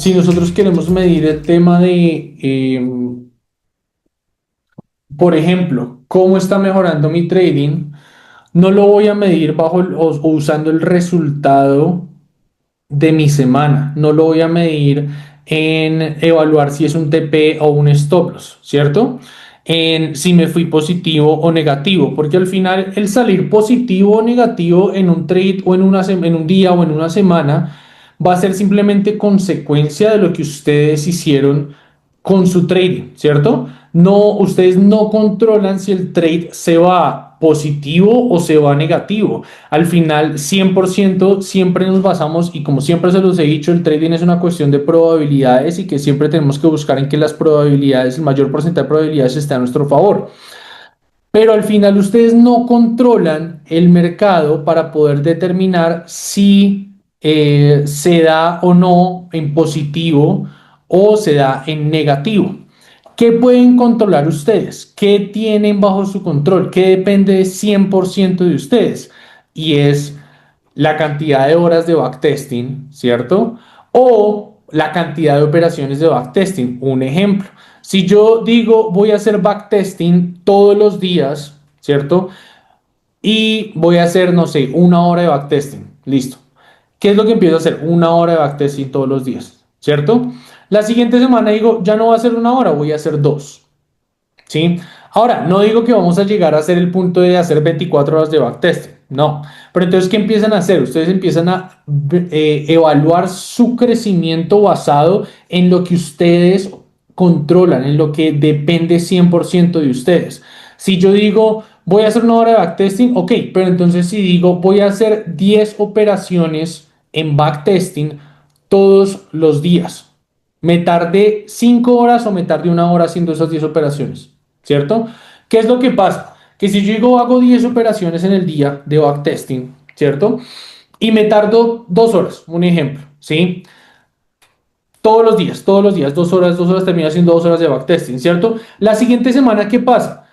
si nosotros queremos medir el tema de, por ejemplo, cómo está mejorando mi trading, no lo voy a medir o usando el resultado de mi semana. No lo voy a medir en evaluar si es un TP o un stop loss, ¿cierto? En si me fui positivo o negativo, porque al final el salir positivo o negativo en un trade o en un día o en una semana va a ser simplemente consecuencia de lo que ustedes hicieron con su trading, ¿cierto? No, ustedes no controlan si el trade se va positivo o se va negativo. Al final, 100% siempre nos basamos, y como siempre se los he dicho, el trading es una cuestión de probabilidades y que siempre tenemos que buscar en que las probabilidades, el mayor porcentaje de probabilidades esté a nuestro favor. Pero al final ustedes no controlan el mercado para poder determinar si se da o no en positivo o se da en negativo. ¿Qué pueden controlar ustedes? ¿Qué tienen bajo su control? ¿Qué depende 100% de ustedes? Y es la cantidad de horas de backtesting, ¿cierto? O la cantidad de operaciones de backtesting. Un ejemplo, si yo digo voy a hacer backtesting todos los días, ¿cierto? Y voy a hacer, no sé, una hora de backtesting, listo. ¿Qué es lo que empiezo a hacer? Una hora de backtesting todos los días, ¿cierto? La siguiente semana digo, ya no voy a hacer una hora, voy a hacer dos. ¿Sí? Ahora, no digo que vamos a llegar a hacer el punto de hacer 24 horas de backtesting, no. Pero entonces, ¿qué empiezan a hacer? Ustedes empiezan a evaluar su crecimiento basado en lo que ustedes controlan, en lo que depende 100% de ustedes. Si yo digo, voy a hacer una hora de backtesting, ok, pero entonces si digo, voy a hacer 10 operaciones en backtesting todos los días, me tardé 5 horas o me tardé una hora haciendo esas 10 operaciones. ¿Cierto? ¿Qué es lo que pasa? Que si yo digo hago 10 operaciones en el día de backtesting, ¿cierto? Y me tardo 2 horas, un ejemplo, ¿sí? Todos los días, 2 horas, termino haciendo 2 horas de backtesting, ¿cierto? La siguiente semana, ¿qué pasa?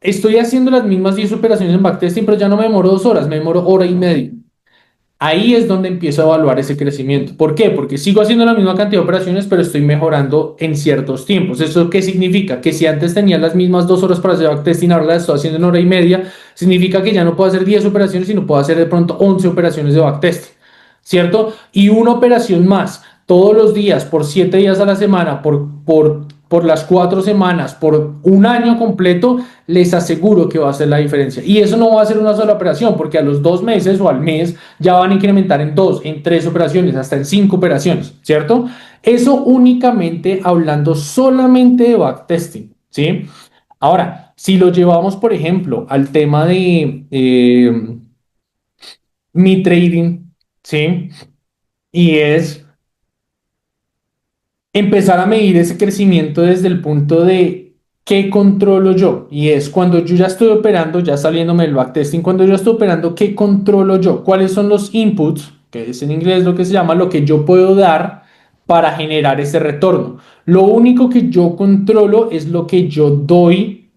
Estoy haciendo las mismas 10 operaciones en backtesting, pero ya no me demoro 2 horas, me demoro hora y media. Ahí es donde empiezo a evaluar ese crecimiento. ¿Por qué? Porque sigo haciendo la misma cantidad de operaciones, pero estoy mejorando en ciertos tiempos. ¿Eso qué significa? Que si antes tenía las mismas 2 horas para hacer backtesting, ahora las estoy haciendo en hora y media, significa que ya no puedo hacer 10 operaciones, sino puedo hacer de pronto 11 operaciones de backtesting, ¿cierto? Y una operación más todos los días, por 7 días a la semana, por las 4 semanas, por un año completo, les aseguro que va a hacer la diferencia. Y eso no va a ser una sola operación, porque a los 2 meses o al mes ya van a incrementar en 2, en 3 operaciones, hasta en 5 operaciones, ¿cierto? Eso únicamente hablando solamente de backtesting, ¿sí? Ahora, si lo llevamos, por ejemplo, al tema de mi trading, ¿sí? Y es empezar a medir ese crecimiento desde el punto de qué controlo yo. Y es cuando yo ya estoy operando, ya saliéndome del backtesting, cuando yo estoy operando, ¿qué controlo yo? ¿Cuáles son los inputs, que es en inglés lo que se llama, lo que yo puedo dar para generar ese retorno? Lo único que yo controlo es lo que yo doy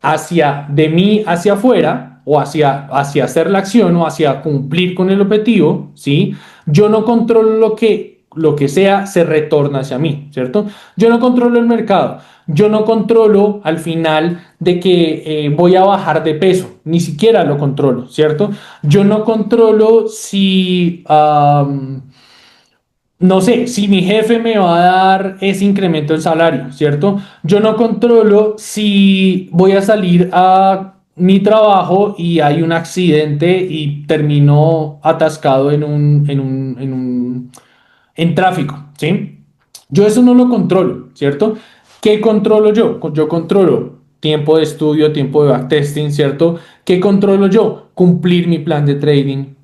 hacia de mí hacia afuera o hacia hacer la acción o hacia cumplir con el objetivo, ¿sí? Yo no controlo lo que sea se retorna hacia mí, ¿cierto? Yo no controlo el mercado, yo no controlo al final de que voy a bajar de peso, ni siquiera lo controlo, ¿cierto? Yo no controlo si no sé, si mi jefe me va a dar ese incremento en salario, ¿cierto? Yo no controlo si voy a salir a mi trabajo y hay un accidente y termino atascado en tráfico, ¿sí? Yo eso no lo controlo, ¿cierto? ¿Qué controlo yo? Yo controlo tiempo de estudio, tiempo de backtesting, ¿cierto? ¿Qué controlo yo? Cumplir mi plan de trading,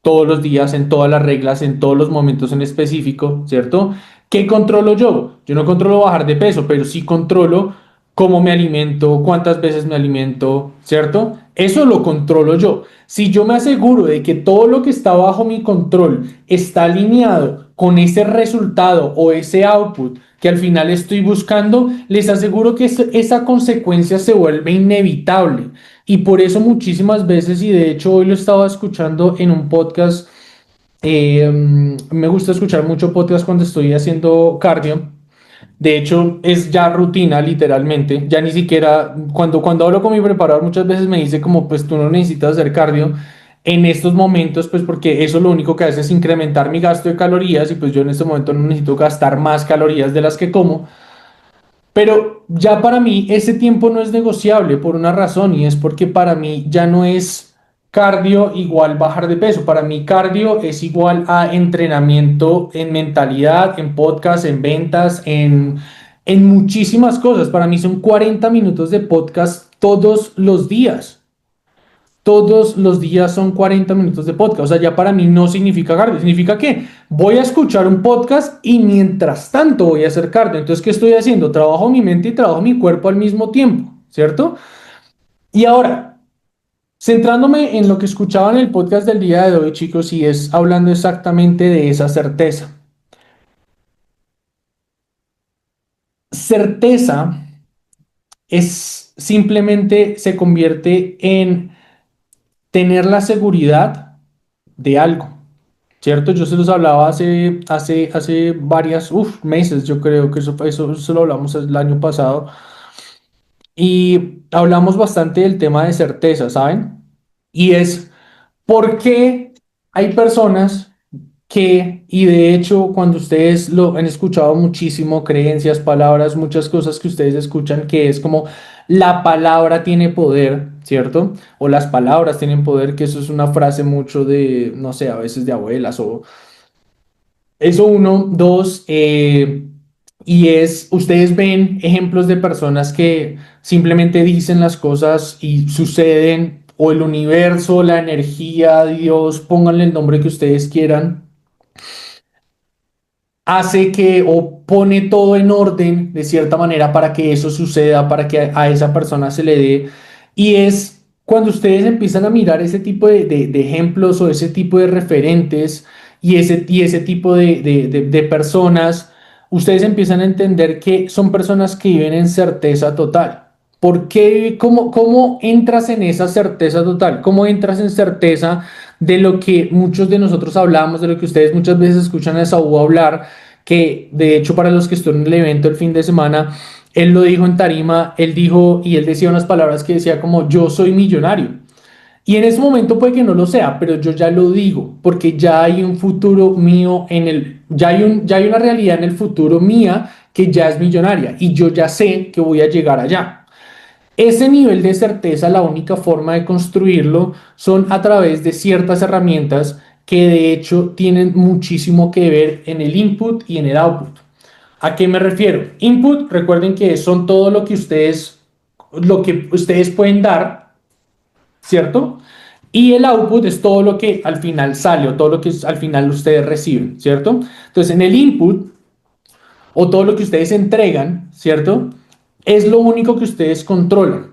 todos los días, en todas las reglas, en todos los momentos en específico, ¿cierto? ¿Qué controlo yo? Yo no controlo bajar de peso, pero sí controlo cómo me alimento, cuántas veces me alimento, ¿cierto? Eso lo controlo yo. Si yo me aseguro de que todo lo que está bajo mi control está alineado con ese resultado o ese output que al final estoy buscando, les aseguro que esa consecuencia se vuelve inevitable. Y por eso muchísimas veces, y de hecho hoy lo estaba escuchando en un podcast Me gusta escuchar mucho podcast cuando estoy haciendo cardio. De hecho, es ya rutina, literalmente. Ya ni siquiera, cuando hablo con mi preparador, muchas veces me dice como, pues tú no necesitas hacer cardio en estos momentos, pues porque eso lo único que hace es incrementar mi gasto de calorías y pues yo en este momento no necesito gastar más calorías de las que como. Pero ya para mí ese tiempo no es negociable por una razón y es porque para mí ya no es cardio igual bajar de peso. Para mí cardio es igual a entrenamiento en mentalidad, en podcast, en ventas, en muchísimas cosas. Para mí son 40 minutos de podcast todos los días. Todos los días son 40 minutos de podcast. O sea, ya para mí no significa cardio. Significa que voy a escuchar un podcast y mientras tanto voy a hacer cardio. Entonces, ¿qué estoy haciendo? Trabajo mi mente y trabajo mi cuerpo al mismo tiempo, ¿cierto? Y ahora, centrándome en lo que escuchaba en el podcast del día de hoy, chicos, y es hablando exactamente de esa certeza. Certeza es simplemente se convierte en tener la seguridad de algo. ¿Cierto? Yo se los hablaba hace varias, meses, yo creo que eso lo hablamos el año pasado, y hablamos bastante del tema de certeza, ¿saben? Y es por qué hay personas y de hecho, cuando ustedes lo han escuchado muchísimo, creencias, palabras, muchas cosas que ustedes escuchan, que es como la palabra tiene poder, ¿cierto? O las palabras tienen poder, que eso es una frase mucho de, no sé, a veces de abuelas o eso uno, dos, y es, ustedes ven ejemplos de personas que simplemente dicen las cosas y suceden, o el universo, la energía, Dios, pónganle el nombre que ustedes quieran, hace que o pone todo en orden de cierta manera para que eso suceda, para que a esa persona se le dé. Y es cuando ustedes empiezan a mirar ese tipo de ejemplos o ese tipo de referentes y ese tipo de personas, ustedes empiezan a entender que son personas que viven en certeza total. ¿Por qué? ¿Cómo entras en esa certeza total? ¿Cómo entras en certeza de lo que muchos de nosotros hablamos, de lo que ustedes muchas veces escuchan a Saúl hablar? Que de hecho para los que estuvieron en el evento el fin de semana, él lo dijo en tarima, él dijo y él decía unas palabras que decía como yo soy millonario. Y en ese momento puede que no lo sea, pero yo ya lo digo, porque ya hay un futuro mío ya hay una realidad en el futuro mía que ya es millonaria y yo ya sé que voy a llegar allá. Ese nivel de certeza, la única forma de construirlo son a través de ciertas herramientas que de hecho tienen muchísimo que ver en el input y en el output. ¿A qué me refiero? Input, recuerden que son todo lo que ustedes pueden dar, ¿cierto? Y el output es todo lo que al final sale o todo lo que al final ustedes reciben, ¿cierto? Entonces, en el input o todo lo que ustedes entregan, ¿cierto? Es lo único que ustedes controlan.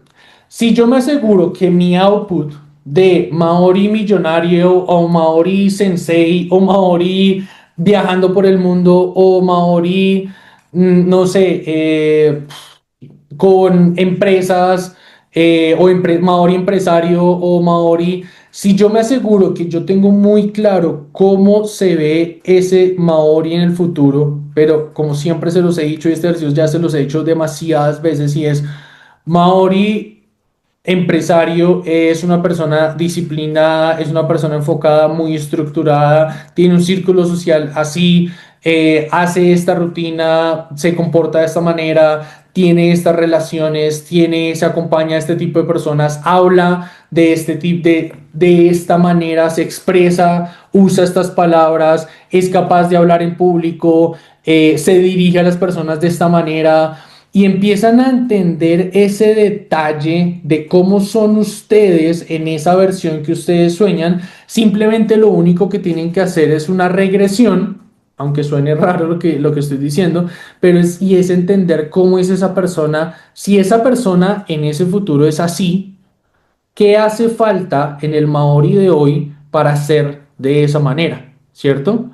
Si yo me aseguro que mi output de Maori millonario o Maori sensei o Maori viajando por el mundo o Maori, no sé, con empresas Maori empresario o Maori, si yo me aseguro que yo tengo muy claro cómo se ve ese Maori en el futuro, pero como siempre se los he dicho y este ejercicio ya se los he dicho demasiadas veces y es Maori empresario, es una persona disciplinada, es una persona enfocada, muy estructurada, tiene un círculo social así, hace esta rutina, se comporta de esta manera, tiene estas relaciones, se acompaña a este tipo de personas, habla de este tipo de esta manera, se expresa, usa estas palabras, es capaz de hablar en público, se dirige a las personas de esta manera y empiezan a entender ese detalle de cómo son ustedes en esa versión que ustedes sueñan, simplemente lo único que tienen que hacer es una regresión, aunque suene raro lo que estoy diciendo, es entender cómo es esa persona, si esa persona en ese futuro es así, ¿qué hace falta en el Maori de hoy para ser de esa manera? ¿Cierto?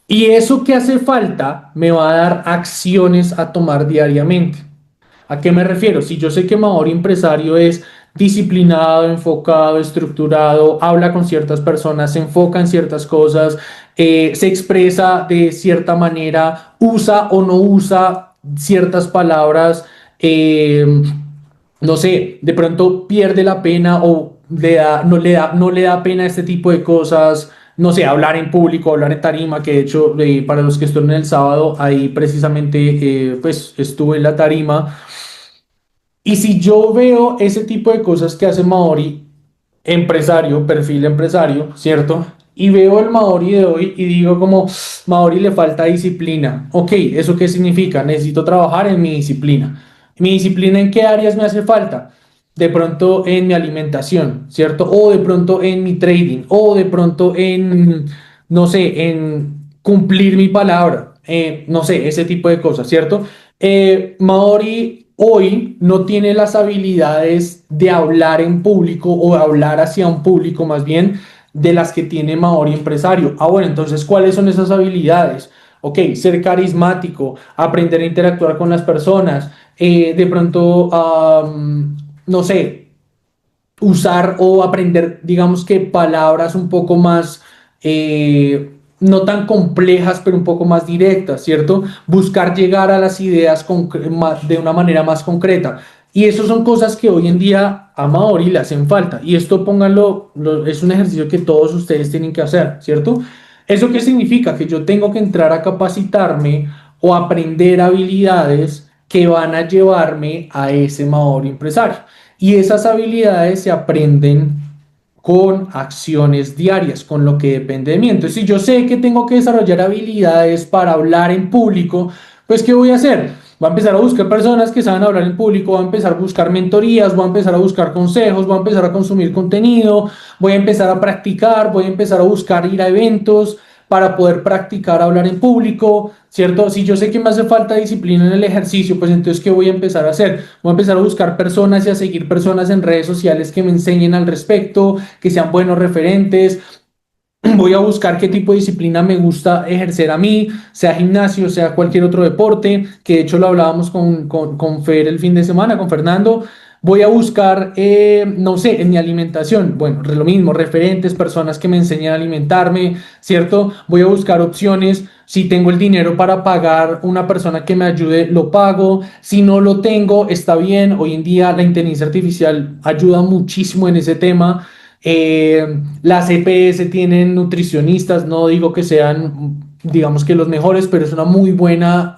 Y eso que hace falta me va a dar acciones a tomar diariamente. ¿A qué me refiero? Si yo sé que Maori empresario es disciplinado, enfocado, estructurado, habla con ciertas personas, se enfoca en ciertas cosas, se expresa de cierta manera, usa o no usa ciertas palabras, eh, no sé, de pronto pierde la pena o no le da pena este tipo de cosas, no sé, hablar en público, hablar en tarima, que de hecho, para los que estuvieron el sábado, ahí precisamente, pues estuve en la tarima. Y si yo veo ese tipo de cosas que hace Maori, empresario, perfil empresario, ¿cierto? Y veo el Maori de hoy y digo como, Maori le falta disciplina. Ok, ¿eso qué significa? Necesito trabajar en mi disciplina. ¿Mi disciplina en qué áreas me hace falta? De pronto en mi alimentación, ¿cierto? O de pronto en mi trading, o de pronto en, no sé, en cumplir mi palabra, no sé, ese tipo de cosas, ¿cierto? Maori hoy no tiene las habilidades de hablar en público o de hablar hacia un público más bien de las que tiene Maori empresario. Ah, bueno, entonces, ¿cuáles son esas habilidades? Ok, ser carismático, aprender a interactuar con las personas, de pronto, no sé, usar o aprender, digamos que palabras un poco más, no tan complejas, pero un poco más directas, ¿cierto? Buscar llegar a las ideas de una manera más concreta. Y eso son cosas que hoy en día a Maori le hacen falta. Y esto pónganlo, es un ejercicio que todos ustedes tienen que hacer, ¿cierto? ¿Eso qué significa? Que yo tengo que entrar a capacitarme o aprender habilidades que van a llevarme a ese Maori empresario. Y esas habilidades se aprenden con acciones diarias, con lo que depende de mí. Entonces, si yo sé que tengo que desarrollar habilidades para hablar en público, pues ¿qué voy a hacer? Voy a empezar a buscar personas que saben hablar en público, voy a empezar a buscar mentorías, voy a empezar a buscar consejos, voy a empezar a consumir contenido, voy a empezar a practicar, voy a empezar a buscar ir a eventos para poder practicar hablar en público, ¿cierto? Si yo sé que me hace falta disciplina en el ejercicio, pues entonces, ¿qué voy a empezar a hacer? Voy a empezar a buscar personas y a seguir personas en redes sociales que me enseñen al respecto, que sean buenos referentes. Voy a buscar qué tipo de disciplina me gusta ejercer a mí, sea gimnasio, sea cualquier otro deporte, que de hecho lo hablábamos con Fer el fin de semana, con Fernando. Voy a buscar, no sé, en mi alimentación, bueno, lo mismo, referentes, personas que me enseñen a alimentarme, ¿cierto? Voy a buscar opciones. Si tengo el dinero para pagar una persona que me ayude, lo pago. Si no lo tengo, está bien. Hoy en día la inteligencia artificial ayuda muchísimo en ese tema. Las EPS tienen nutricionistas, no digo que sean, digamos que los mejores, pero es una muy buena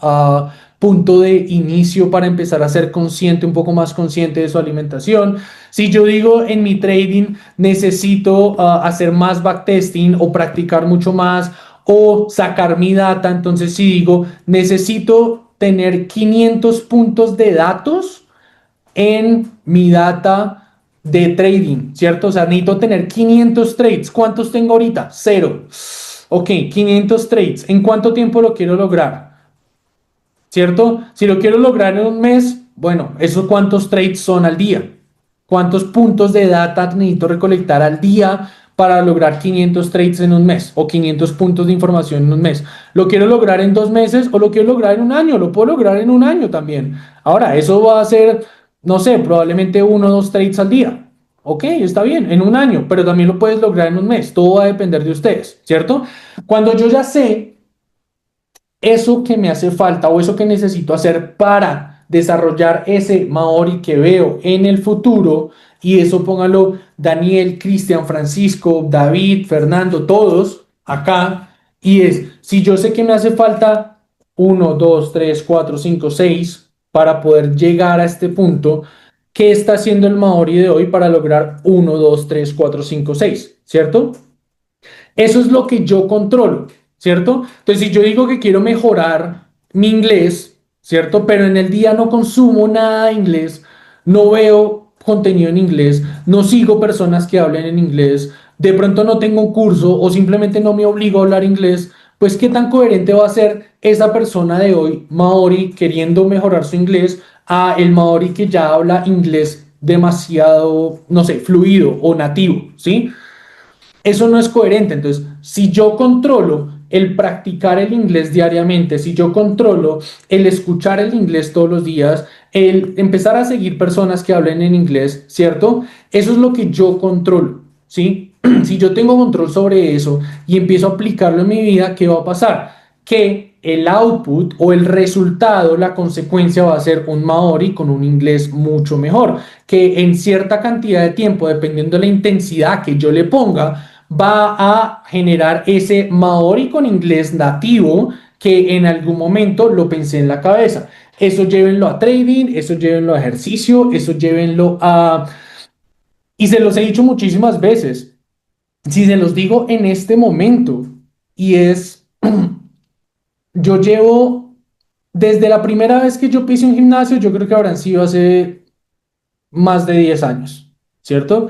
punto de inicio para empezar a ser consciente, un poco más consciente de su alimentación. Si yo digo en mi trading necesito hacer más backtesting o practicar mucho más o sacar mi data, entonces si digo necesito tener 500 puntos de datos en mi data de trading, ¿cierto? O sea, necesito tener 500 trades. ¿Cuántos tengo ahorita? Cero. Ok, 500 trades. ¿En cuánto tiempo lo quiero lograr? ¿Cierto? Si lo quiero lograr en un mes, bueno, ¿esos cuántos trades son al día? ¿Cuántos puntos de data necesito recolectar al día para lograr 500 trades en un mes o 500 puntos de información en un mes? ¿Lo quiero lograr en 2 meses o lo quiero lograr en un año? Lo puedo lograr en un año también. Ahora, eso va a ser, no sé, probablemente 1 o 2 trades al día. Ok, está bien, en un año, pero también lo puedes lograr en un mes. Todo va a depender de ustedes, ¿cierto? Cuando yo ya sé eso que me hace falta o eso que necesito hacer para desarrollar ese Maori que veo en el futuro, y eso póngalo Daniel, Cristian, Francisco, David, Fernando, todos acá, y es, si yo sé que me hace falta 1, 2, 3, 4, 5, 6 para poder llegar a este punto, ¿qué está haciendo el Maori de hoy para lograr 1, 2, 3, 4, 5, 6? ¿Cierto? Eso es lo que yo controlo, ¿cierto? Entonces, si yo digo que quiero mejorar mi inglés, ¿cierto? Pero en el día no consumo nada de inglés, no veo contenido en inglés, no sigo personas que hablen en inglés, de pronto no tengo un curso o simplemente no me obligo a hablar inglés, pues qué tan coherente va a ser esa persona de hoy, Maori, queriendo mejorar su inglés, a el Maori que ya habla inglés demasiado, no sé, fluido o nativo, ¿sí? Eso no es coherente. Entonces, si yo controlo el practicar el inglés diariamente, si yo controlo el escuchar el inglés todos los días, el empezar a seguir personas que hablen en inglés, ¿cierto? Eso es lo que yo controlo, ¿sí? Si yo tengo control sobre eso y empiezo a aplicarlo en mi vida, ¿qué va a pasar? Que el output o el resultado, la consecuencia va a ser un maori con un inglés mucho mejor, que en cierta cantidad de tiempo, dependiendo de la intensidad que yo le ponga, va a generar ese maori con inglés nativo que en algún momento lo pensé en la cabeza. Eso llévenlo a trading, eso llévenlo a ejercicio, eso llévenlo a... Y se los he dicho muchísimas veces, si se los digo en este momento, y es, yo llevo, desde la primera vez que yo pise un gimnasio, yo creo que habrán sido hace más de 10 años, ¿cierto?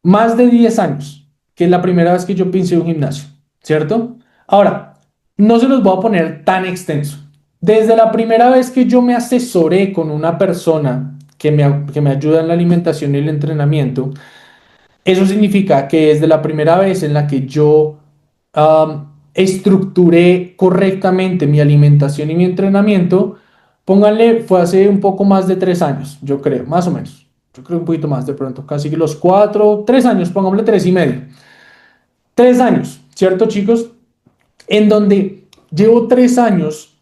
Más de 10 años, que es la primera vez que yo pisé un gimnasio, ¿cierto? Ahora, no se los voy a poner tan extenso. Desde la primera vez que yo me asesoré con una persona que me ayuda en la alimentación y el entrenamiento, eso significa que desde la primera vez en la que yo estructuré correctamente mi alimentación y mi entrenamiento, pónganle, fue hace un poco más de 3 años, yo creo, más o menos. Yo creo un poquito más de pronto, casi que los 4, 3 años, pongámosle 3 y medio. 3 años, ¿cierto, chicos? En donde llevo 3 años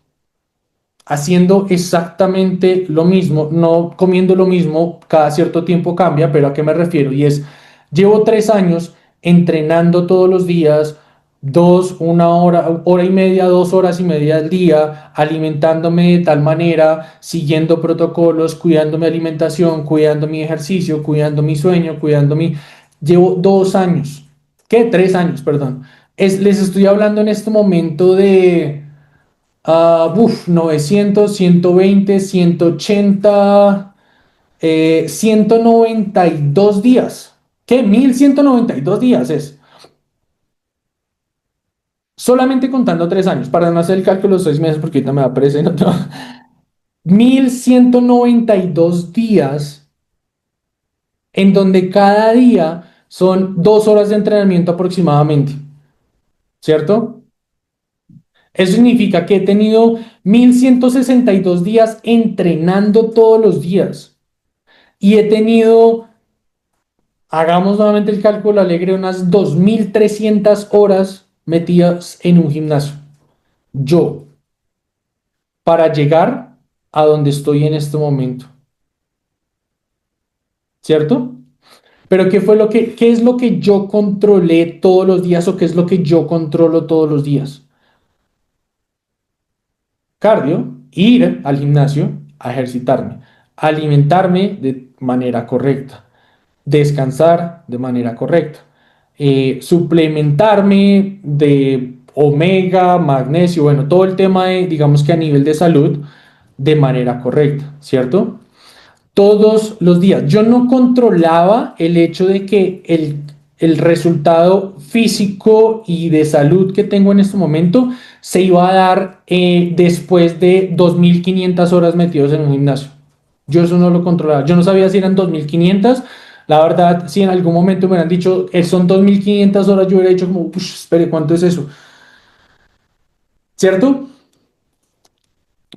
haciendo exactamente lo mismo, no comiendo lo mismo, cada cierto tiempo cambia, pero ¿a qué me refiero? Y es, llevo 3 años entrenando todos los días, 1 hora, hora y media, 2 horas y media al día, alimentándome de tal manera, siguiendo protocolos, cuidando mi alimentación, cuidando mi ejercicio, cuidando mi sueño, cuidando mi... Llevo 2 años, ¿qué? 3 años, perdón. Les estoy hablando en este momento de 900, 120, 180, 192 días. ¿Qué? 1192 días es. Solamente contando 3 años, para no hacer el cálculo de los 6 meses, porque ahorita me va a aparecer en otro. 1192 días en donde cada día son 2 horas de entrenamiento aproximadamente, ¿cierto? Eso significa que he tenido 1162 días entrenando todos los días. Y he tenido, hagamos nuevamente el cálculo alegre, unas 2300 horas metidas en un gimnasio. Yo, para llegar a donde estoy en este momento. ¿Cierto? Pero qué es lo que yo controlé todos los días o qué es lo que yo controlo todos los días? Cardio, ir al gimnasio a ejercitarme, alimentarme de manera correcta, descansar de manera correcta, suplementarme de omega, magnesio, bueno, todo el tema de, digamos que a nivel de salud, de manera correcta, ¿cierto? Todos los días. Yo no controlaba el hecho de que el resultado físico y de salud que tengo en este momento se iba a dar después de 2500 horas metidos en un gimnasio. Yo eso no lo controlaba. Yo no sabía si eran 2500. La verdad, si en algún momento me hubieran dicho, son 2500 horas, yo hubiera dicho como, espere, ¿cuánto es eso? ¿Cierto?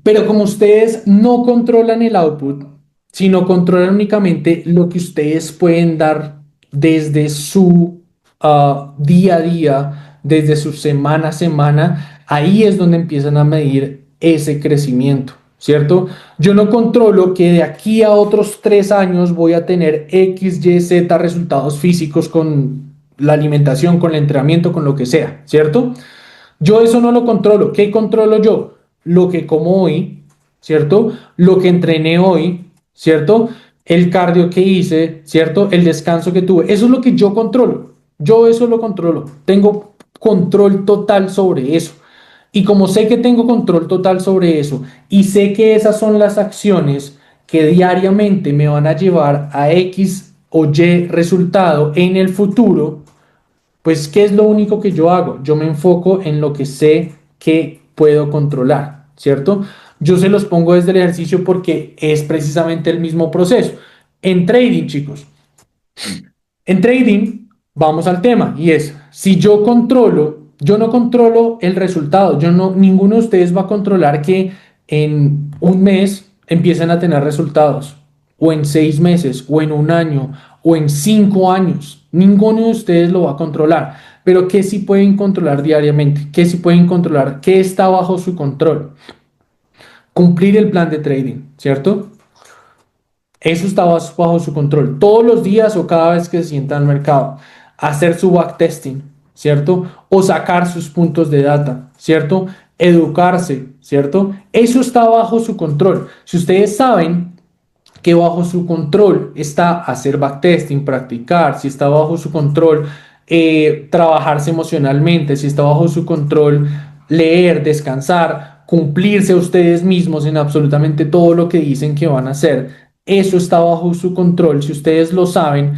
Pero como ustedes no controlan el output, sino controlan únicamente lo que ustedes pueden dar desde su día a día, desde su semana a semana, ahí es donde empiezan a medir ese crecimiento, ¿cierto? Yo no controlo que de aquí a otros 3 años voy a tener X, Y, Z resultados físicos con la alimentación, con el entrenamiento, con lo que sea, ¿cierto? Yo eso no lo controlo. ¿Qué controlo yo? Lo que como hoy, ¿cierto? Lo que entrené hoy, ¿cierto? El cardio que hice, ¿cierto? El descanso que tuve. Eso es lo que yo controlo. Yo eso lo controlo. Tengo control total sobre eso. Y como sé que tengo control total sobre eso y sé que esas son las acciones que diariamente me van a llevar a X o Y resultado en el futuro, pues, ¿qué es lo único que yo hago? Yo me enfoco en lo que sé que puedo controlar, ¿cierto? Yo se los pongo desde el ejercicio porque es precisamente el mismo proceso. En trading, chicos, en trading vamos al tema y es, si yo controlo yo no controlo el resultado. Yo no, ninguno de ustedes va a controlar que en un mes empiecen a tener resultados, o en 6 meses, o en un año, o en 5 años. Ninguno de ustedes lo va a controlar. Pero ¿qué sí pueden controlar diariamente? ¿Qué sí pueden controlar? ¿Qué está bajo su control? Cumplir el plan de trading, ¿cierto? Eso está bajo su control. Todos los días o cada vez que se sienta al mercado, hacer su backtesting, ¿cierto? O sacar sus puntos de data, ¿cierto? Educarse, ¿cierto? Eso está bajo su control. Si ustedes saben que bajo su control está hacer backtesting, practicar, si está bajo su control trabajarse emocionalmente, si está bajo su control leer, descansar, cumplirse a ustedes mismos en absolutamente todo lo que dicen que van a hacer, eso está bajo su control, si ustedes lo saben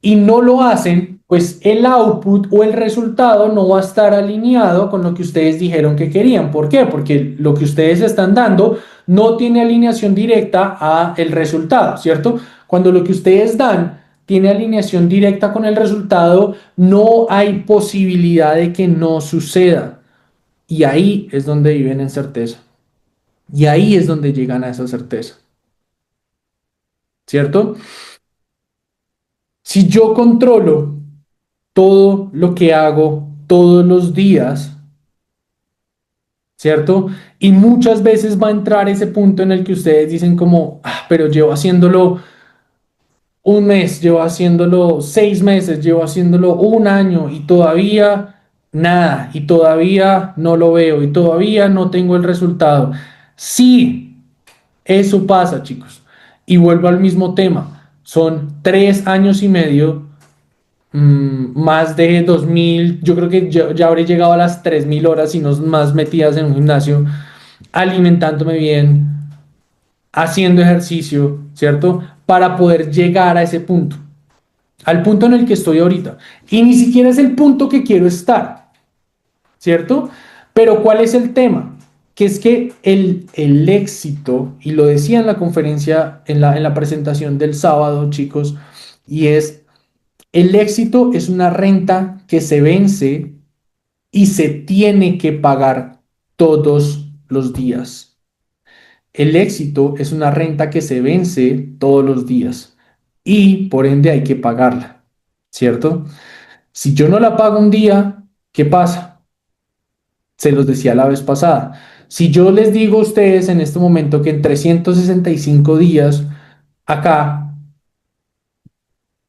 y no lo hacen, pues el output o el resultado no va a estar alineado con lo que ustedes dijeron que querían. ¿Por qué? Porque lo que ustedes están dando no tiene alineación directa a el resultado, ¿cierto? Cuando lo que ustedes dan tiene alineación directa con el resultado, no hay posibilidad de que no suceda. Y ahí es donde viven en certeza. Y ahí es donde llegan a esa certeza, ¿cierto? Si yo controlo todo lo que hago todos los días, ¿cierto? Y muchas veces va a entrar ese punto en el que ustedes dicen como, ah, pero llevo haciéndolo un mes, llevo haciéndolo 6 meses, llevo haciéndolo un año y todavía nada, y todavía no lo veo, y todavía no tengo el resultado. Sí, eso pasa, chicos. Y vuelvo al mismo tema. Son 3 años y medio, más de 2.000, yo creo que ya habré llegado a las 3.000 horas, si no más metidas en un gimnasio, alimentándome bien, haciendo ejercicio, ¿cierto? Para poder llegar a ese punto, al punto en el que estoy ahorita. Y ni siquiera es el punto que quiero estar, ¿cierto? Pero ¿cuál es el tema? Que es que el éxito, y lo decía en la conferencia, en la presentación del sábado, chicos, y es, el éxito es una renta que se vence y se tiene que pagar todos los días. El éxito es una renta que se vence todos los días y por ende hay que pagarla, ¿cierto? Si yo no la pago un día, ¿qué pasa? Se los decía la vez pasada. Si yo les digo a ustedes en este momento que en 365 días acá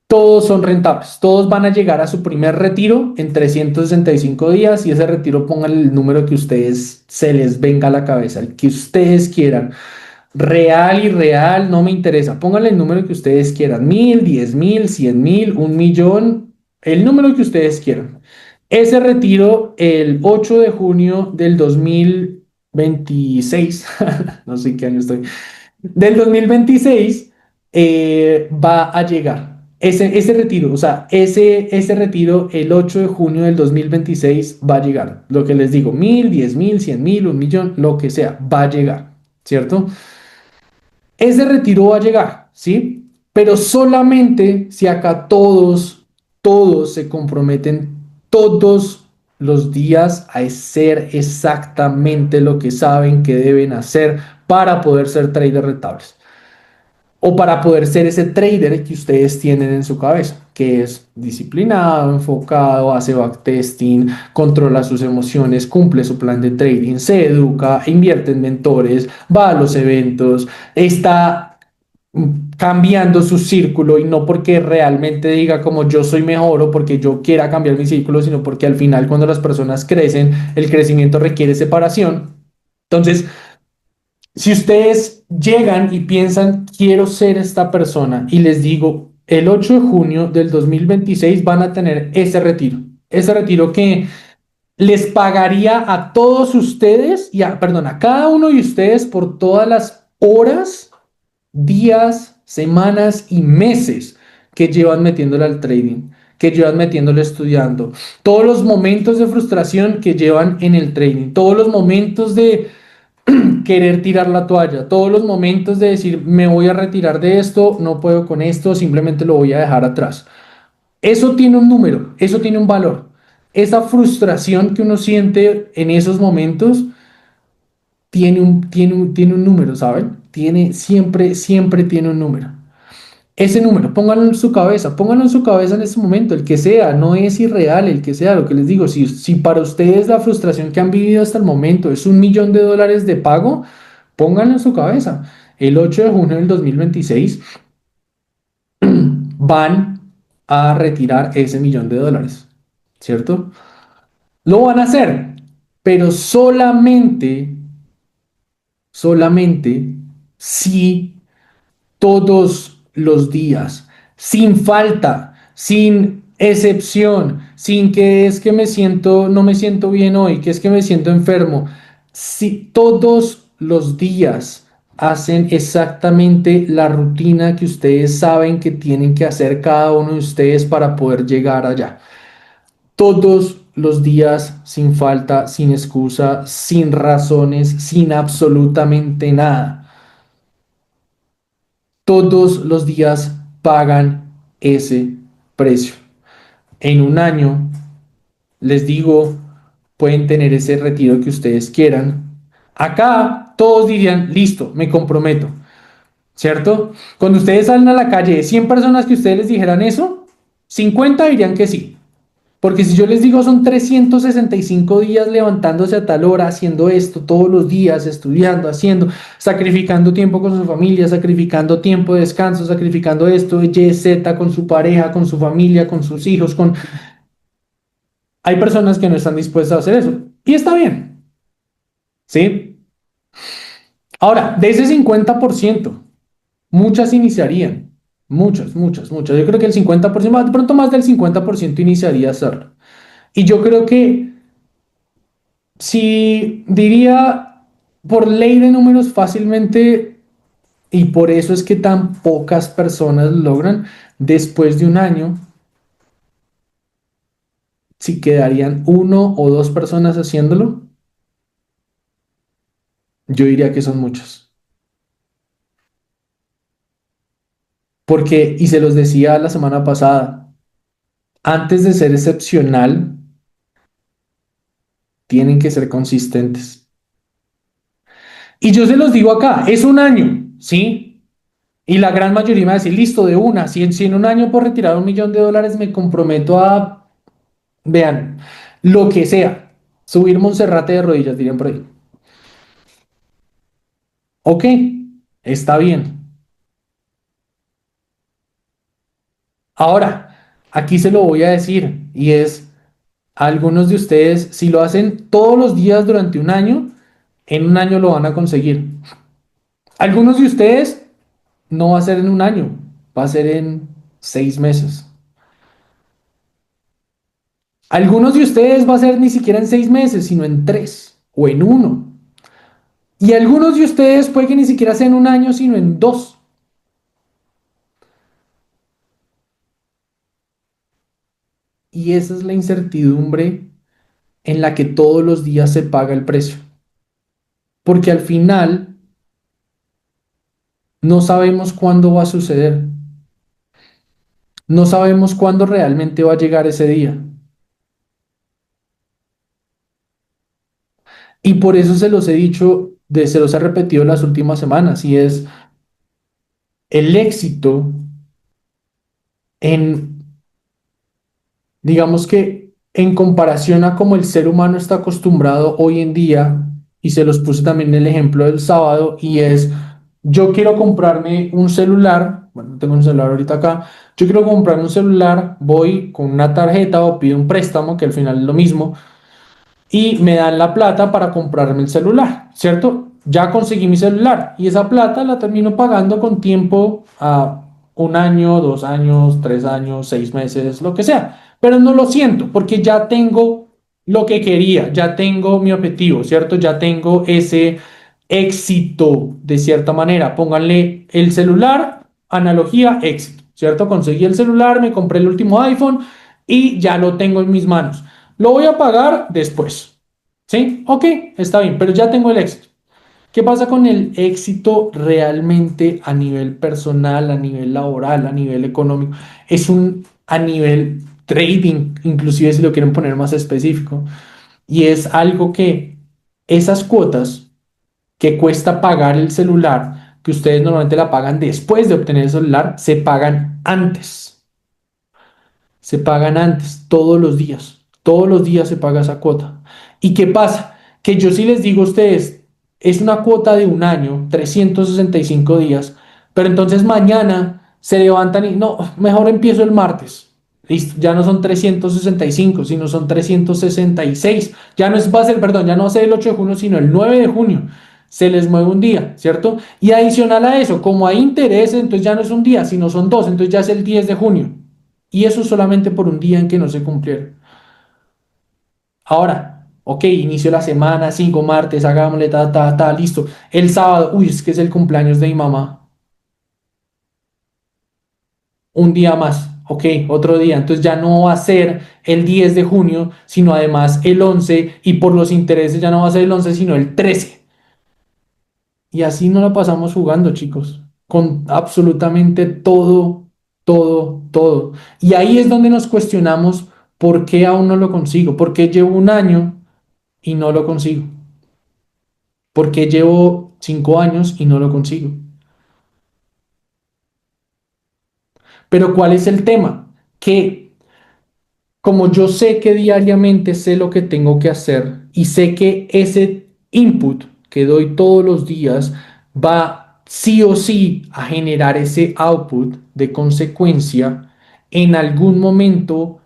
todos son rentables, todos van a llegar a su primer retiro en 365 días y ese retiro pongan el número que ustedes se les venga a la cabeza, el que ustedes quieran. Real y real, no me interesa. Pónganle el número que ustedes quieran. 1.000, 10.000, 100.000, 1.000.000, el número que ustedes quieran. Ese retiro el 8 de junio del 2026, no sé qué año estoy, del 2026 va a llegar. Ese retiro, o sea, ese retiro el 8 de junio del 2026 va a llegar. Lo que les digo, 1.000, 10.000, 100.000, 1.000.000, lo que sea, va a llegar, ¿cierto? Ese retiro va a llegar, ¿sí? Pero solamente si acá todos se comprometen todos los días a hacer exactamente lo que saben que deben hacer para poder ser traders rentables o para poder ser ese trader que ustedes tienen en su cabeza, que es disciplinado, enfocado, hace backtesting, controla sus emociones, cumple su plan de trading, se educa, invierte en mentores, va a los eventos, está cambiando su círculo y no porque realmente diga como yo soy mejor o porque yo quiera cambiar mi círculo, sino porque al final cuando las personas crecen, el crecimiento requiere separación. Entonces, si ustedes llegan y piensan, quiero ser esta persona, y les digo, el 8 de junio del 2026 van a tener ese retiro que les pagaría a todos ustedes, perdón, a cada uno de ustedes por todas las horas, días, semanas y meses que llevan metiéndole al trading, que llevan metiéndole estudiando, todos los momentos de frustración que llevan en el trading, todos los momentos de querer tirar la toalla, todos los momentos de decir, me voy a retirar de esto, no puedo con esto, simplemente lo voy a dejar atrás. Eso tiene un número, eso tiene un valor. esa frustración que uno siente en esos momentos tiene un número, ¿saben? Siempre tiene un número. Ese número, pónganlo en su cabeza en ese momento, el que sea, no es irreal, el que sea, lo que les digo, si para ustedes la frustración que han vivido hasta el momento es $1 millón de pago, pónganlo en su cabeza. El 8 de junio del 2026 van a retirar ese $1 millón, ¿cierto? Lo van a hacer, pero solamente si todos los días, sin falta, sin excepción, sin que es que no me siento bien hoy, que es que me siento enfermo. Si todos los días hacen exactamente la rutina que ustedes saben que tienen que hacer cada uno de ustedes para poder llegar allá. Todos los días, sin falta, sin excusa, sin razones, sin absolutamente nada. Todos los días pagan ese precio. En un año, les digo, pueden tener ese retiro que ustedes quieran. Acá todos dirían, listo, me comprometo, ¿cierto? Cuando ustedes salen a la calle de 100 personas que ustedes les dijeran eso, 50 dirían que sí. Porque si yo les digo son 365 días levantándose a tal hora, haciendo esto todos los días, estudiando, haciendo, sacrificando tiempo con su familia, sacrificando tiempo de descanso, sacrificando esto, Y, Z, con su pareja, con su familia, con sus hijos, con... Hay personas que no están dispuestas a hacer eso. Y está bien, ¿sí? Ahora, de ese 50%, muchas iniciarían. Muchas. Yo creo que el 50%, de pronto más del 50% iniciaría a hacerlo. Y yo creo que si diría por ley de números fácilmente, y por eso es que tan pocas personas logran, después de un año, si quedarían uno o dos personas haciéndolo, yo diría que son muchos. Porque, y se los decía la semana pasada, antes de ser excepcional, tienen que ser consistentes. Y yo se los digo acá, es un año, ¿sí? Y la gran mayoría me va a decir, listo, de una, si en un año por retirar $1 millón me comprometo a, vean, lo que sea, subir Monserrate de rodillas, dirían por ahí. Ok, está bien. Ahora, aquí se lo voy a decir y es, a algunos de ustedes, si lo hacen todos los días durante un año, en un año lo van a conseguir. Algunos de ustedes no va a ser en un año, va a ser en 6 meses. Algunos de ustedes va a ser ni siquiera en 6 meses, sino en tres o en uno. Y algunos de ustedes puede que ni siquiera sea en un año, sino en dos. Y esa es la incertidumbre en la que todos los días se paga el precio. Porque al final no sabemos cuándo va a suceder. No sabemos cuándo realmente va a llegar ese día. Y por eso se los he dicho, se los he repetido las últimas semanas, y es el éxito en, digamos que en comparación a cómo el ser humano está acostumbrado hoy en día, y se los puse también en el ejemplo del sábado, y es, yo quiero comprarme un celular, bueno, no tengo un celular ahorita acá, yo quiero comprarme un celular, voy con una tarjeta o pido un préstamo, que al final es lo mismo, y me dan la plata para comprarme el celular, ¿cierto? Ya conseguí mi celular y esa plata la termino pagando con tiempo a un año, 2 años, 3 años, 6 meses, lo que sea. Pero no lo siento porque ya tengo lo que quería, ya tengo mi objetivo, ¿cierto? Ya tengo ese éxito de cierta manera. Pónganle el celular, analogía, éxito, ¿cierto? Conseguí el celular, me compré el último iPhone y ya lo tengo en mis manos. Lo voy a pagar después. ¿Sí? Ok, está bien, pero ya tengo el éxito. ¿Qué pasa con el éxito realmente a nivel personal, a nivel laboral, a nivel económico? Es a nivel trading, inclusive si lo quieren poner más específico. Y es algo que esas cuotas que cuesta pagar el celular, que ustedes normalmente la pagan después de obtener el celular, se pagan antes. Se pagan antes, todos los días. Todos los días se paga esa cuota. ¿Y qué pasa? Que yo sí les digo a ustedes, es una cuota de un año, 365 días, pero entonces mañana se levantan y no, mejor empiezo el martes. Listo, ya no son 365 sino son 366. Ya no es, va a ser, perdón, ya no va a ser el 8 de junio, sino el 9 de junio. Se les mueve un día, ¿cierto? Y adicional a eso, como hay intereses, entonces ya no es un día, sino son dos, entonces ya es el 10 de junio. Y eso solamente por un día en que no se cumplieron. Ahora, ok, inicio la semana, 5 martes, hagámosle, listo. El sábado, uy, es que es el cumpleaños de mi mamá. Un día más, ok, otro día. Entonces ya no va a ser el 10 de junio, sino además el 11 y por los intereses ya no va a ser el 11 sino el 13. Y así no la pasamos jugando, chicos, con absolutamente todo, todo, todo. Y ahí es donde nos cuestionamos por qué aún no lo consigo, por qué llevo un año y no lo consigo, por qué llevo 5 años y no lo consigo. Pero ¿cuál es el tema? Que como yo sé que diariamente sé lo que tengo que hacer y sé que ese input que doy todos los días va sí o sí a generar ese output de consecuencia, en algún momento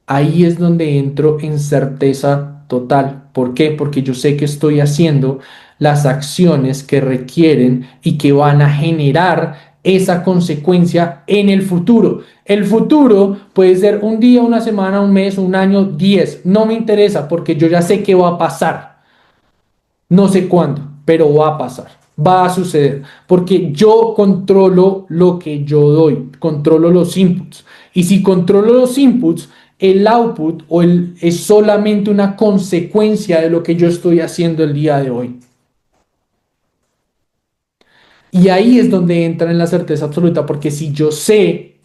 ahí es donde entro en certeza total. ¿Por qué? Porque yo sé que estoy haciendo las acciones que requieren y que van a generar esa consecuencia en el futuro. El futuro puede ser un día, una semana, un mes, un año, 10. No me interesa porque yo ya sé qué va a pasar. No sé cuándo, pero va a pasar, va a suceder, porque yo controlo lo que yo doy, controlo los inputs. Y si controlo los inputs, el output es solamente una consecuencia de lo que yo estoy haciendo el día de hoy. Y ahí es donde entra en la certeza absoluta, porque si yo sé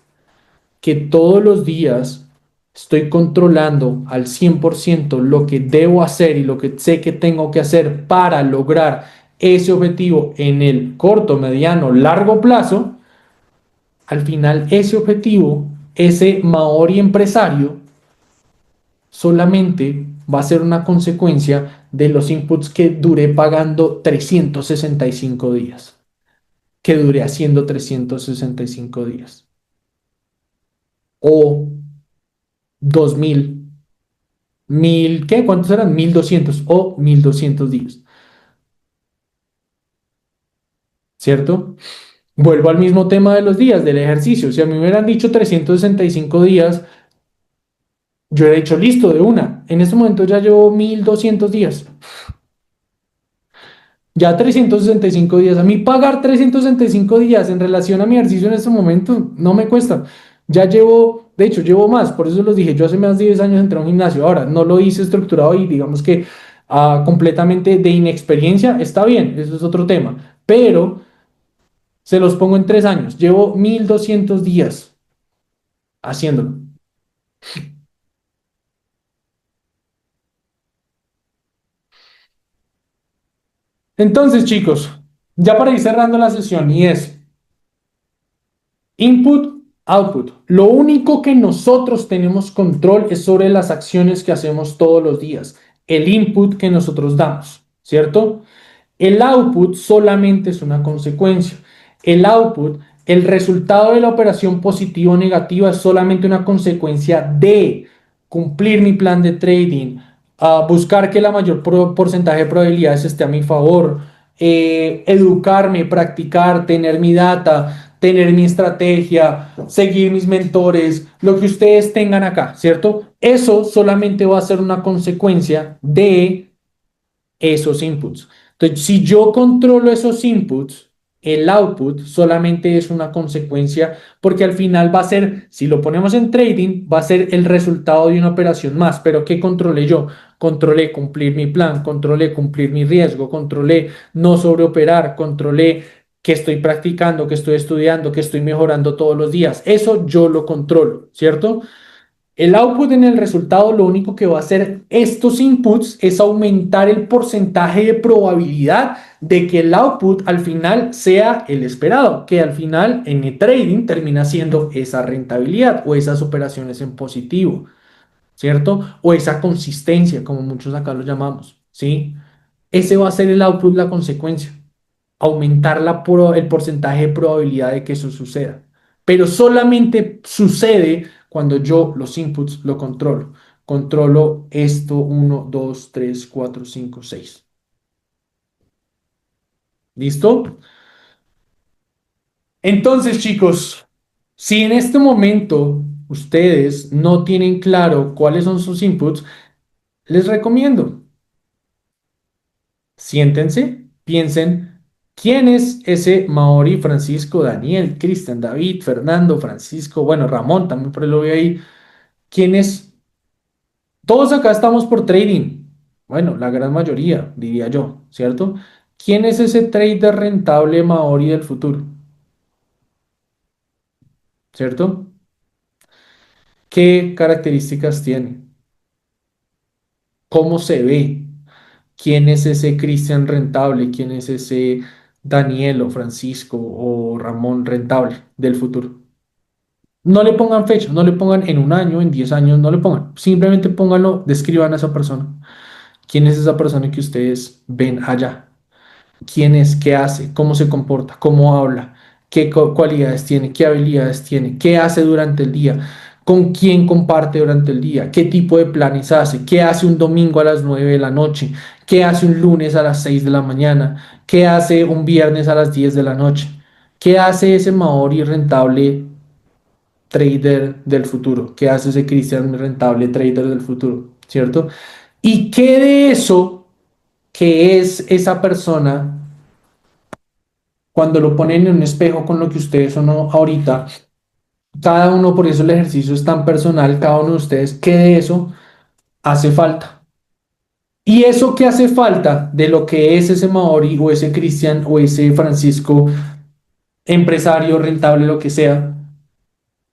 que todos los días estoy controlando al 100% lo que debo hacer y lo que sé que tengo que hacer para lograr ese objetivo en el corto, mediano, largo plazo, al final ese objetivo, ese Maori empresario, solamente va a ser una consecuencia de los inputs que duré pagando 365 días, que duré haciendo 365 días, o 2000. ¿Qué? ¿Cuántos eran? 1200 o 1200 días, ¿cierto? Vuelvo al mismo tema de los días, del ejercicio. Si a mí me hubieran dicho 365 días, yo he dicho listo de una. En este momento ya llevo 1200 días. Ya 365 días. A mí pagar 365 días en relación a mi ejercicio en este momento no me cuesta. Ya llevo, de hecho, llevo más. Por eso los dije, yo hace más de 10 años entré a un gimnasio. Ahora, no lo hice estructurado y digamos que completamente de inexperiencia. Está bien, eso es otro tema. Pero se los pongo en 3 años. Llevo 1200 días haciéndolo. Entonces, chicos, ya para ir cerrando la sesión y es input, output. Lo único que nosotros tenemos control es sobre las acciones que hacemos todos los días, el input que nosotros damos, ¿cierto? El output solamente es una consecuencia. El output, el resultado de la operación positiva o negativa es solamente una consecuencia de cumplir mi plan de trading, buscar que la mayor porcentaje de probabilidades esté a mi favor, educarme, practicar, tener mi data, tener mi estrategia, seguir mis mentores, lo que ustedes tengan acá, ¿cierto? Eso solamente va a ser una consecuencia de esos inputs. Entonces, si yo controlo esos inputs, el output solamente es una consecuencia porque al final va a ser, si lo ponemos en trading, va a ser el resultado de una operación más. Pero ¿qué controlé yo? Controlé cumplir mi plan, controlé cumplir mi riesgo, controlé no sobreoperar, controlé que estoy practicando, que estoy estudiando, que estoy mejorando todos los días. Eso yo lo controlo, ¿cierto? El output en el resultado lo único que va a hacer estos inputs es aumentar el porcentaje de probabilidad de que el output al final sea el esperado, que al final en el trading termina siendo esa rentabilidad o esas operaciones en positivo, ¿cierto? O esa consistencia, como muchos acá lo llamamos, ¿sí? Ese va a ser el output, la consecuencia, aumentar el porcentaje de probabilidad de que eso suceda. Pero solamente sucede cuando yo los inputs lo controlo. Controlo esto, uno, 2, 3, 4, 5, 6. ¿Listo? Entonces, chicos, si en este momento ustedes no tienen claro cuáles son sus inputs, les recomiendo, siéntense, piensen, ¿quién es ese Maori, Francisco, Daniel, Cristian, David, Fernando, Francisco, bueno, Ramón también por ahí lo veo ahí? ¿Quién es? Todos acá estamos por trading. Bueno, la gran mayoría, diría yo, ¿cierto? ¿Quién es ese trader rentable Maori del futuro? ¿Cierto? ¿Qué características tiene? ¿Cómo se ve? ¿Quién es ese Cristian rentable? ¿Quién es ese Daniel o Francisco o Ramón rentable del futuro? No le pongan fecha, no le pongan en un año, en 10 años, no le pongan. Simplemente pónganlo, describan a esa persona. ¿Quién es esa persona que ustedes ven allá? ¿Quién es? ¿Qué hace? ¿Cómo se comporta? ¿Cómo habla? ¿Qué cualidades tiene? ¿Qué habilidades tiene? ¿Qué hace durante el día? ¿Con quién comparte durante el día? ¿Qué tipo de planes hace? ¿Qué hace un domingo a las 9 de la noche? ¿Qué hace un lunes a las 6 de la mañana? ¿Qué hace un viernes a las 10 de la noche? ¿Qué hace ese Maori rentable trader del futuro? ¿Qué hace ese Cristian rentable trader del futuro? ¿Cierto? ¿Y qué de eso que es esa persona cuando lo ponen en un espejo con lo que ustedes son ahorita? Cada uno, por eso el ejercicio es tan personal, cada uno de ustedes, ¿qué de eso hace falta? Y eso que hace falta de lo que es ese Maori o ese Cristian o ese Francisco, empresario rentable, lo que sea,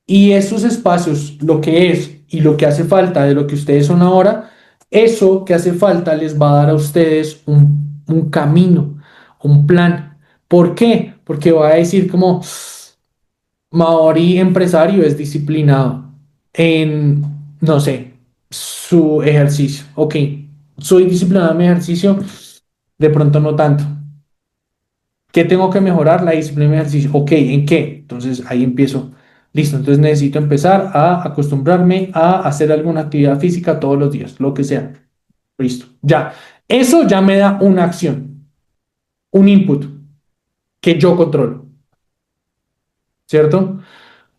y esos espacios, lo que es y lo que hace falta de lo que ustedes son ahora, eso que hace falta les va a dar a ustedes un camino, un plan. ¿Por qué? Porque va a decir como Maori empresario es disciplinado en, no sé, su ejercicio. Ok, soy disciplinado en mi ejercicio, de pronto no tanto. ¿Qué tengo que mejorar? La disciplina de ejercicio. Ok, ¿en qué? Entonces ahí empiezo. Listo, entonces necesito empezar a acostumbrarme a hacer alguna actividad física todos los días, lo que sea. Listo, ya. Eso ya me da una acción, un input que yo controlo, ¿cierto?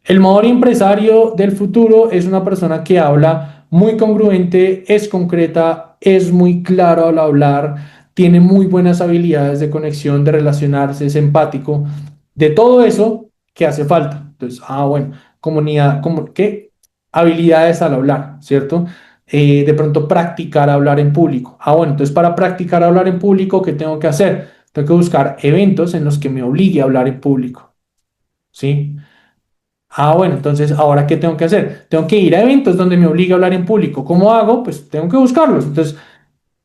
El mejor empresario del futuro es una persona que habla muy congruente, es concreta, es muy claro al hablar, tiene muy buenas habilidades de conexión, de relacionarse, es empático, de todo eso que hace falta. Entonces, bueno, comunidad, ¿qué? Habilidades al hablar, ¿cierto? De pronto practicar hablar en público. Bueno, entonces para practicar hablar en público, ¿qué tengo que hacer? Tengo que buscar eventos en los que me obligue a hablar en público, ¿sí? Bueno, entonces, ¿ahora qué tengo que hacer? Tengo que ir a eventos donde me obliga a hablar en público. ¿Cómo hago? Pues tengo que buscarlos. Entonces,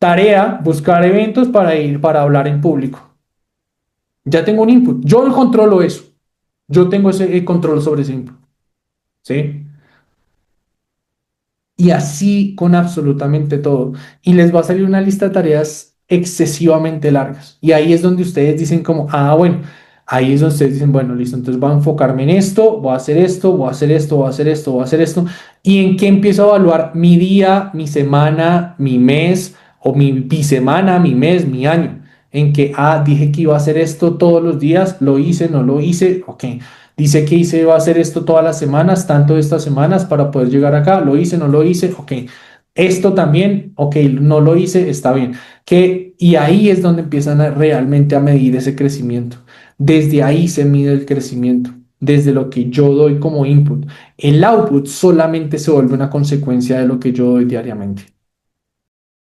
tarea, buscar eventos para ir, para hablar en público. Ya tengo un input. Yo controlo eso. Yo tengo ese control sobre ese input. ¿Sí? Y así con absolutamente todo. Y les va a salir una lista de tareas excesivamente largas. Y ahí es donde ustedes dicen como, bueno, ahí es donde ustedes dicen, bueno, listo, entonces voy a enfocarme en esto, voy a hacer esto, voy a hacer esto, voy a hacer esto, voy a hacer esto. ¿Y en qué empiezo a evaluar mi día, mi semana, mi mes, o mi bisemana, mi mes, mi año? En que, dije que iba a hacer esto todos los días, lo hice, no lo hice, ok. Dice que hice, va a hacer esto todas las semanas, tanto de estas semanas para poder llegar acá. Lo hice, no lo hice, ok. Esto también, ok, no lo hice, está bien. Y ahí es donde empiezan realmente a medir ese crecimiento. Desde ahí se mide el crecimiento, desde lo que yo doy como input. El output solamente se vuelve una consecuencia de lo que yo doy diariamente.